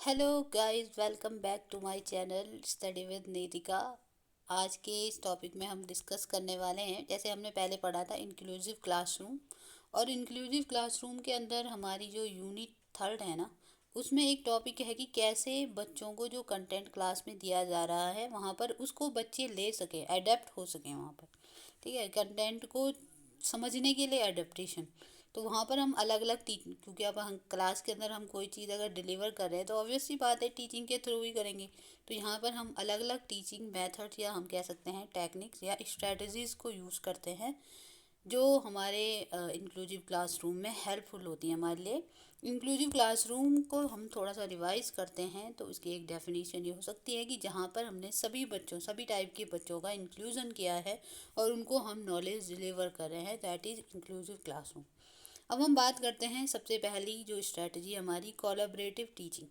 Hello guys, welcome back to my channel study with Nitika. आज के इस टॉपिक में हम डिस्कस करने वाले हैं, जैसे हमने पहले पढ़ा था इंक्लूसिव क्लासरूम। और इंक्लूसिव क्लासरूम के अंदर हमारी जो यूनिट थर्ड है ना, उसमें एक टॉपिक है कि कैसे बच्चों को जो कंटेंट क्लास में दिया जा रहा है वहाँ पर उसको बच्चे ले सकें, अडेप्ट हो सकें वहाँ पर। ठीक है, कंटेंट को समझने के लिए अडेप्टेशन। तो वहाँ पर हम अलग अलग क्योंकि अब हम क्लास के अंदर हम कोई चीज़ अगर डिलीवर कर रहे हैं तो ऑब्वियस सी बात है टीचिंग के थ्रू ही करेंगे। तो यहाँ पर हम अलग अलग टीचिंग मेथड्स या हम कह सकते हैं टेक्निक्स या स्ट्रेटजीज़ को यूज़ करते हैं जो हमारे इंक्लूसिव क्लासरूम में हेल्पफुल होती हैं हमारे लिए। इंक्लूसिव क्लासरूम को हम थोड़ा सा रिवाइज करते हैं तो उसकी एक डेफिनेशन ये हो सकती है कि जहाँ पर हमने सभी टाइप के बच्चों का इंक्लूजन किया है और उनको हम नॉलेज डिलीवर कर रहे हैं, दैट इज़ इंक्लूसिव क्लासरूम। अब हम बात करते हैं सबसे पहली जो स्ट्रेटजी हमारी, कोलैबोरेटिव टीचिंग।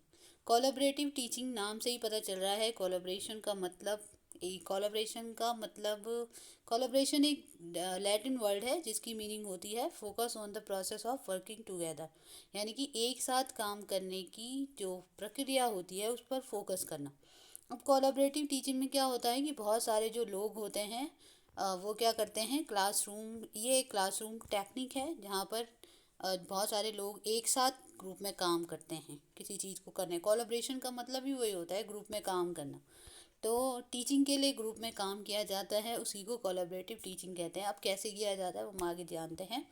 कोलैबोरेटिव टीचिंग नाम से ही पता चल रहा है कोलैबोरेशन का मतलब। कोलैबोरेशन एक लैटिन वर्ड है जिसकी मीनिंग होती है focus on the process of working together, यानी कि एक साथ काम करने की जो प्रक्रिया होती है उस पर फोकस करना। अब कोलैबोरेटिव टीचिंग में क्या होता है कि बहुत सारे जो लोग होते हैं वो क्या करते हैं, ये एक क्लासरूम टेक्निक है जहाँ पर बहुत सारे लोग एक साथ ग्रुप में काम करते हैं किसी चीज़ को करने। कोलैबोरेशन का मतलब ही वही होता है, ग्रुप में काम करना। तो टीचिंग के लिए ग्रुप में काम किया जाता है, उसी को कोलैबोरेटिव टीचिंग कहते हैं। अब कैसे किया जाता है वो हम आगे जानते हैं।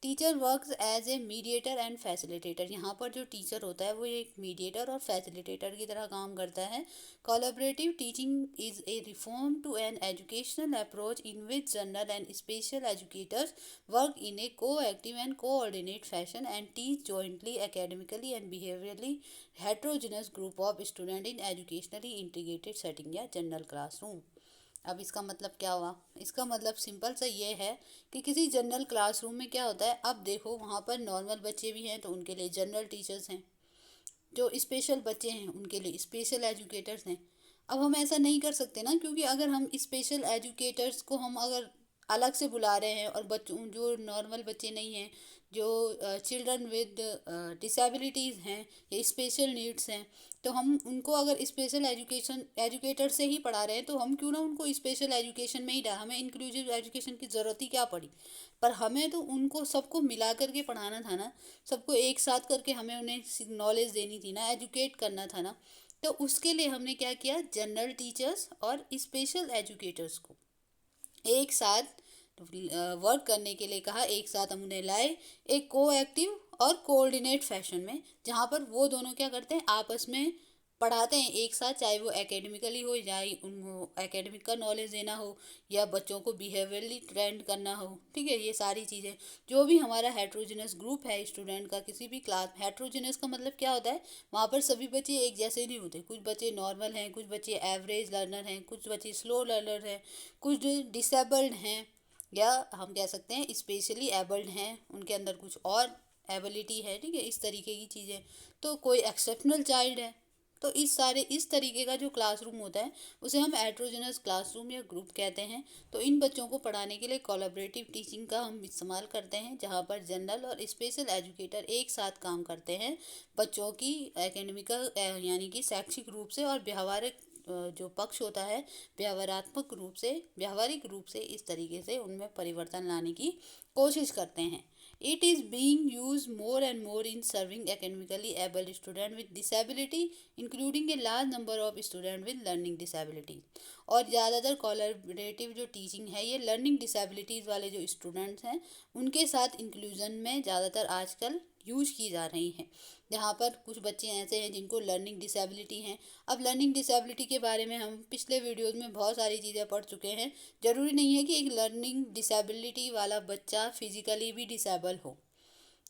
Teacher works as a mediator and facilitator. यहाँ पर जो टीचर होता है वो एक मीडिएटर और फैसिलिटेटर की तरह काम करता है। Collaborative teaching is a reform to an educational approach in which general and special educators work in a coactive and coordinate fashion and teach jointly academically and behaviourally heterogeneous group of student in educationally integrated setting या general classroom. अब इसका मतलब क्या हुआ? इसका मतलब simple सा ये है कि किसी जनरल क्लासरूम में क्या होता है, अब देखो वहाँ पर नॉर्मल बच्चे भी हैं तो उनके लिए जनरल टीचर्स हैं, जो स्पेशल बच्चे हैं उनके लिए स्पेशल एजुकेटर्स हैं। अब हम ऐसा नहीं कर सकते ना, क्योंकि अगर हम स्पेशल एजुकेटर्स को हम अगर अलग से बुला रहे हैं और बच्चों जो नॉर्मल बच्चे नहीं हैं, जो चिल्ड्रन विद डिसेबिलिटीज़ हैं या स्पेशल नीड्स हैं, तो हम उनको अगर स्पेशल एजुकेटर से ही पढ़ा रहे हैं तो हम क्यों ना उनको स्पेशल एजुकेशन में ही डालें। हमें इंक्लूसिव एजुकेशन की ज़रूरत ही क्या पड़ी। पर हमें तो उनको सबको मिला करके पढ़ाना था ना, सबको एक साथ करके हमें उन्हें नॉलेज देनी थी ना, एजुकेट करना था ना। तो उसके लिए हमने क्या किया, जनरल टीचर्स और स्पेशल एजुकेटर्स को एक साथ वर्क करने के लिए कहा। एक साथ हम उन्हें लाए एक को एक्टिव और कोऑर्डिनेट फैशन में, जहाँ पर वो दोनों क्या करते हैं, आपस में पढ़ाते हैं एक साथ, चाहे वो एकेडमिकली हो, चाहे उनको एकेडमिक का नॉलेज देना हो या बच्चों को बिहेवियरली ट्रेंड करना हो। ठीक है, ये सारी चीज़ें जो भी हमारा हेट्रोजेनस ग्रुप है स्टूडेंट का, किसी भी क्लास। हेट्रोजेनस का मतलब क्या होता है, वहाँ पर सभी बच्चे एक जैसे नहीं होते। कुछ बच्चे नॉर्मल हैं, कुछ बच्चे एवरेज लर्नर हैं, कुछ बच्चे स्लो लर्नर हैं, कुछ डिसेबल्ड हैं, या हम कह सकते हैं स्पेशली एबल्ड हैं, उनके अंदर कुछ और एबिलिटी है। ठीक है, इस तरीके की चीज़ें। तो कोई एक्सेप्शनल चाइल्ड है। तो इस तरीके का जो क्लासरूम होता है उसे हम हेट्रोजेनस क्लासरूम या ग्रुप कहते हैं। तो इन बच्चों को पढ़ाने के लिए कोलैबोरेटिव टीचिंग का हम इस्तेमाल करते हैं, जहाँ पर जनरल और स्पेशल एजुकेटर एक साथ काम करते हैं बच्चों की एकेडमिकल यानी कि शैक्षिक रूप से और व्यवहारिक जो पक्ष होता है व्यावहारिक रूप से इस तरीके से उनमें परिवर्तन लाने की कोशिश करते हैं। It is being use more and more in serving academically abled student with disability including a large number of student with learning disability. और ज़्यादातर कोलैबोरेटिव जो टीचिंग है ये लर्निंग डिसेबिलिटीज़ वाले जो स्टूडेंट्स हैं उनके साथ इंक्लूजन में ज़्यादातर आजकल यूज की जा रही हैं, जहाँ पर कुछ बच्चे ऐसे हैं जिनको लर्निंग डिसेबिलिटी हैं। अब लर्निंग डिसेबिलिटी के बारे में हम पिछले वीडियोज़ में बहुत सारी चीज़ें पढ़ चुके हैं। ज़रूरी नहीं है कि एक लर्निंग डिसेबिलिटी वाला बच्चा फिजिकली भी डिसेबल हो।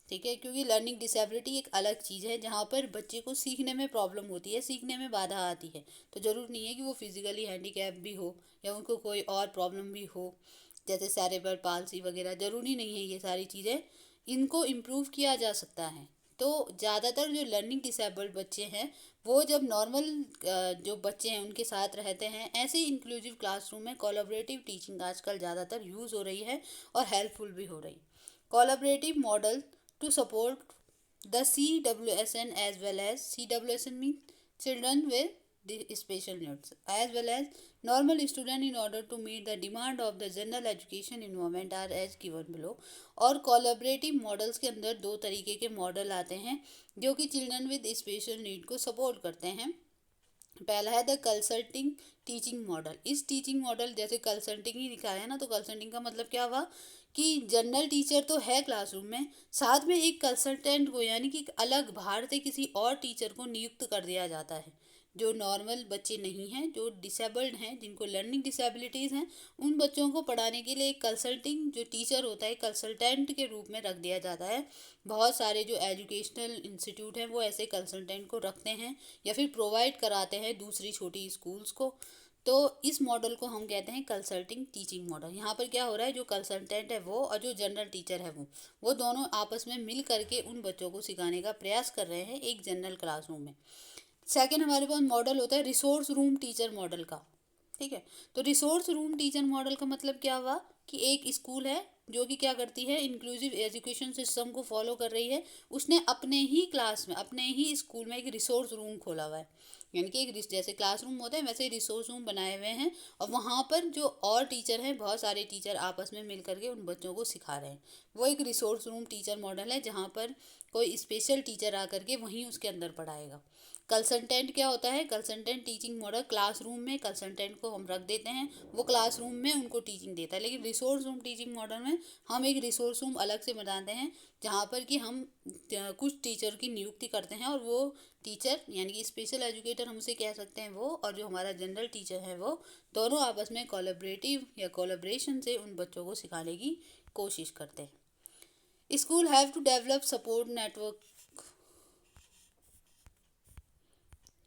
ठीक है, क्योंकि लर्निंग डिसेबिलिटी एक अलग चीज़ है जहाँ पर बच्चे को सीखने में प्रॉब्लम होती है, सीखने में बाधा आती है। तो ज़रूरी नहीं है कि वो फिजिकली हैंडीकैप भी हो या उनको कोई और प्रॉब्लम भी हो, जैसे सेरेब्रल पाल्सी वगैरह। ज़रूरी नहीं है ये सारी चीज़ें, इनको इम्प्रूव किया जा सकता है। तो ज़्यादातर जो लर्निंग डिसेबल्ड बच्चे हैं वो जब नॉर्मल जो बच्चे हैं उनके साथ रहते हैं, ऐसे ही इंक्लूसिव क्लासरूम में कोलैबोरेटिव टीचिंग आजकल ज़्यादातर यूज़ हो रही है और हेल्पफुल भी हो रही। Collaborative model to support The CWSN as well as CWSN means children with the special needs as well as normal student in order to meet the demand of the general education environment are as given below। और collaborative models के अंदर दो तरीके के model आते हैं जो कि चिल्ड्रन विद स्पेशल नीड को सपोर्ट करते हैं। पहला है द कंसल्टिंग टीचिंग मॉडल। इस टीचिंग मॉडल जैसे कंसल्टिंग ही लिखा है ना, तो कंसल्टिंग का मतलब क्या हुआ कि जनरल टीचर तो है क्लासरूम में, साथ में एक कंसल्टेंट को यानी कि अलग बाहर से किसी और टीचर को नियुक्त कर दिया जाता है। जो नॉर्मल बच्चे नहीं हैं, जो डिसेबल्ड हैं, जिनको लर्निंग डिसेबिलिटीज़ हैं, उन बच्चों को पढ़ाने के लिए एक कंसल्टिंग जो टीचर होता है कंसल्टेंट के रूप में रख दिया जाता है। बहुत सारे जो एजुकेशनल इंस्टीट्यूट हैं वो ऐसे कंसल्टेंट को रखते हैं या फिर प्रोवाइड कराते हैं दूसरी छोटी स्कूल्स को। तो इस मॉडल को हम कहते हैं कंसल्टिंग टीचिंग मॉडल। यहाँ पर क्या हो रहा है, जो कंसल्टेंट है वो और जो जनरल टीचर है वो दोनों आपस में मिल करके उन बच्चों को सिखाने का प्रयास कर रहे हैं एक जनरल क्लासरूम में। सेकंड हमारे पास मॉडल होता है रिसोर्स रूम टीचर मॉडल का। ठीक है, तो रिसोर्स रूम टीचर मॉडल का मतलब क्या हुआ कि एक स्कूल है जो कि क्या करती है, इंक्लूसिव एजुकेशन सिस्टम को फॉलो कर रही है। उसने अपने ही क्लास में, अपने ही स्कूल में एक रिसोर्स रूम खोला हुआ है, यानी कि एक जैसे क्लासरूम होते हैं वैसे रिसोर्स रूम बनाए हुए हैं। और वहाँ पर जो और टीचर हैं, बहुत सारे टीचर आपस में मिल करके उन बच्चों को सिखा रहे हैं। वो एक रिसोर्स रूम टीचर मॉडल है जहाँ पर कोई स्पेशल टीचर आकर के वहीं उसके अंदर पढ़ाएगा। कंसल्टेंट क्या होता है, कंसल्टेंट टीचिंग मॉडल क्लासरूम में कंसल्टेंट को हम रख देते हैं, वो क्लासरूम में उनको टीचिंग देता है। लेकिन रिसोर्स रूम टीचिंग मॉडल में हम एक रिसोर्स रूम अलग से बनाते हैं जहाँ पर कि हम कुछ टीचर की नियुक्ति करते हैं, और वो टीचर यानी कि स्पेशल एजुकेटर हम उसे कह सकते हैं वो, और जो हमारा जनरल टीचर है वो दोनों आपस में कोलैबोरेटिव या कोलैबोरेशन से उन बच्चों को सिखाने की कोशिश करते हैं। School have to develop support network.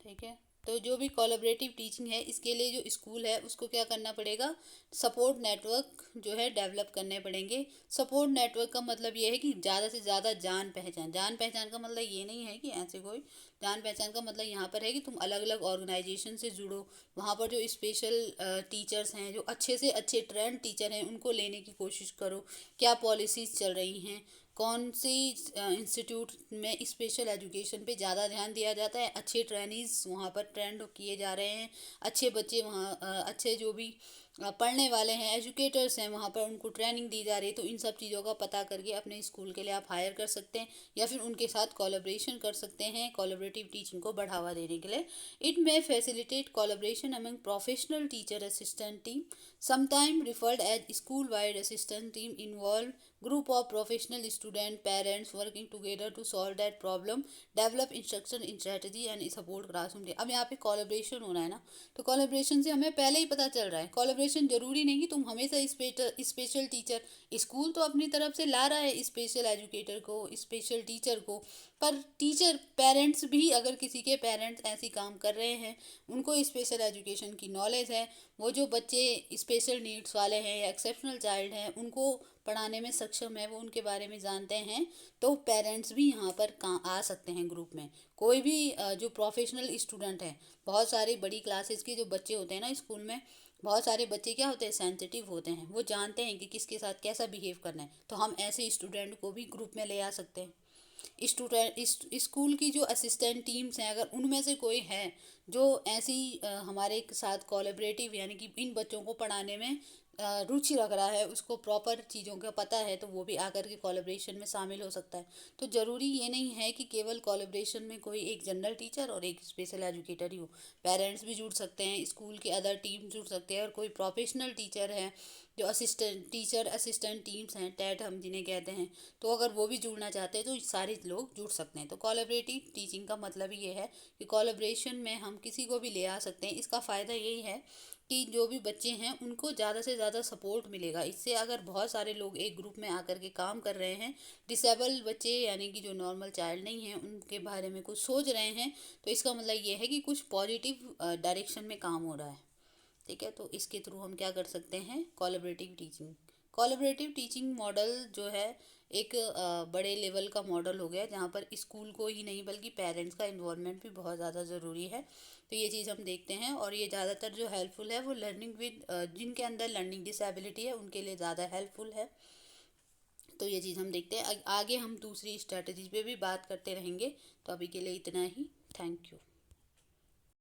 ठीक है, तो जो भी कोलैबोरेटिव टीचिंग है इसके लिए जो स्कूल है उसको क्या करना पड़ेगा, सपोर्ट नेटवर्क जो है डेवलप करने पड़ेंगे। सपोर्ट नेटवर्क का मतलब ये है कि ज़्यादा से ज़्यादा जान पहचान। जान पहचान का मतलब ये नहीं है कि ऐसे कोई, जान पहचान का मतलब यहाँ पर है कि तुम अलग अलग ऑर्गेनाइजेशन से जुड़ो, वहाँ पर जो स्पेशल टीचर्स हैं, जो अच्छे से अच्छे ट्रेंड टीचर हैं, उनको लेने की कोशिश करो। क्या पॉलिसीज़ चल रही हैं, कौन सी इंस्टीट्यूट में स्पेशल एजुकेशन पे ज़्यादा ध्यान दिया जाता है, अच्छे ट्रेनिज वहाँ पर ट्रेंड किए जा रहे हैं, अच्छे बच्चे वहाँ अच्छे जो भी पढ़ने वाले हैं, एजुकेटर्स हैं, वहाँ पर उनको ट्रेनिंग दी जा रही है। तो इन सब चीज़ों का पता करके अपने स्कूल के लिए आप हायर कर सकते हैं या फिर उनके साथ कोलैबोरेशन कर सकते हैं कोलैबोरेटिव टीचिंग को बढ़ावा देने के लिए। It may facilitate collaboration among professional teacher assistant team, sometime referred as school wide assistant team, involve group of professional student parents working together to solve that problem, develop instruction in strategy and support classroom day। अब यहाँ पे collaboration होना है ना, तो collaboration से हमें पहले ही पता चल रहा है कोलैबोरेशन जरूरी नहीं कि तुम हमेशा स्पेशल टीचर, स्कूल तो अपनी तरफ से ला रहा है स्पेशल एजुकेटर को, स्पेशल टीचर को, पर टीचर पेरेंट्स भी, अगर किसी के पेरेंट्स ऐसी काम कर रहे हैं, उनको स्पेशल एजुकेशन की नॉलेज है, वो जो बच्चे स्पेशल नीड्स वाले हैं या एक्सेप्शनल चाइल्ड हैं उनको पढ़ाने में सक्षम है, वो उनके बारे में जानते हैं, तो पेरेंट्स भी यहाँ पर आ सकते हैं ग्रुप में। कोई भी जो प्रोफेशनल स्टूडेंट हैं, बहुत सारी बड़ी क्लासेस के जो बच्चे होते हैं ना स्कूल में, बहुत सारे बच्चे क्या होते हैं, सेंसिटिव होते हैं, वो जानते हैं कि किसके साथ कैसा बिहेव करना है, तो हम ऐसे स्टूडेंट को भी ग्रुप में ले आ सकते हैं। स्कूल की जो असिस्टेंट टीम्स हैं, अगर उनमें से कोई है जो ऐसी हमारे साथ कोलैबोरेटिव यानी कि इन बच्चों को पढ़ाने में रुचि रख रहा है, उसको प्रॉपर चीज़ों का पता है, तो वो भी आकर के कोलैबोरेशन में शामिल हो सकता है। तो ज़रूरी ये नहीं है कि केवल कोलैबोरेशन में कोई एक जनरल टीचर और एक स्पेशल एजुकेटर ही हो, पेरेंट्स भी जुड़ सकते हैं, स्कूल के अदर टीम जुड़ सकते हैं, और कोई प्रोफेशनल टीचर है जो असिस्टेंट टीम्स हैं, टैट हम जिन्हें कहते हैं, तो अगर वो भी जुड़ना चाहते हैं तो सारे लोग जुड़ सकते हैं। तो कोलैबोरेटिव टीचिंग का मतलब ये है कि कोलैबोरेशन में हम किसी को भी ले आ सकते हैं। इसका फ़ायदा यही है कि जो भी बच्चे हैं उनको ज़्यादा से ज़्यादा सपोर्ट मिलेगा। इससे अगर बहुत सारे लोग एक ग्रुप में आकर के काम कर रहे हैं, डिसेबल बच्चे यानी कि जो नॉर्मल चाइल्ड नहीं हैं उनके बारे में कुछ सोच रहे हैं, तो इसका मतलब ये है कि कुछ पॉजिटिव डायरेक्शन में काम हो रहा है। ठीक है, तो इसके थ्रू हम क्या कर सकते हैं, कोलैबोरेटिव टीचिंग मॉडल जो है एक बड़े लेवल का मॉडल हो गया जहाँ पर स्कूल को ही नहीं बल्कि पेरेंट्स का इन्वॉल्वमेंट भी बहुत ज़्यादा ज़रूरी है। तो ये चीज़ हम देखते हैं, और ये ज़्यादातर जो हेल्पफुल है वो लर्निंग विद जिनके अंदर लर्निंग डिसेबिलिटी है उनके लिए ज़्यादा हेल्पफुल है। तो ये चीज़ हम देखते हैं। आगे हम दूसरी स्ट्रैटेजी पे भी बात करते रहेंगे। तो अभी के लिए इतना ही। Thank you.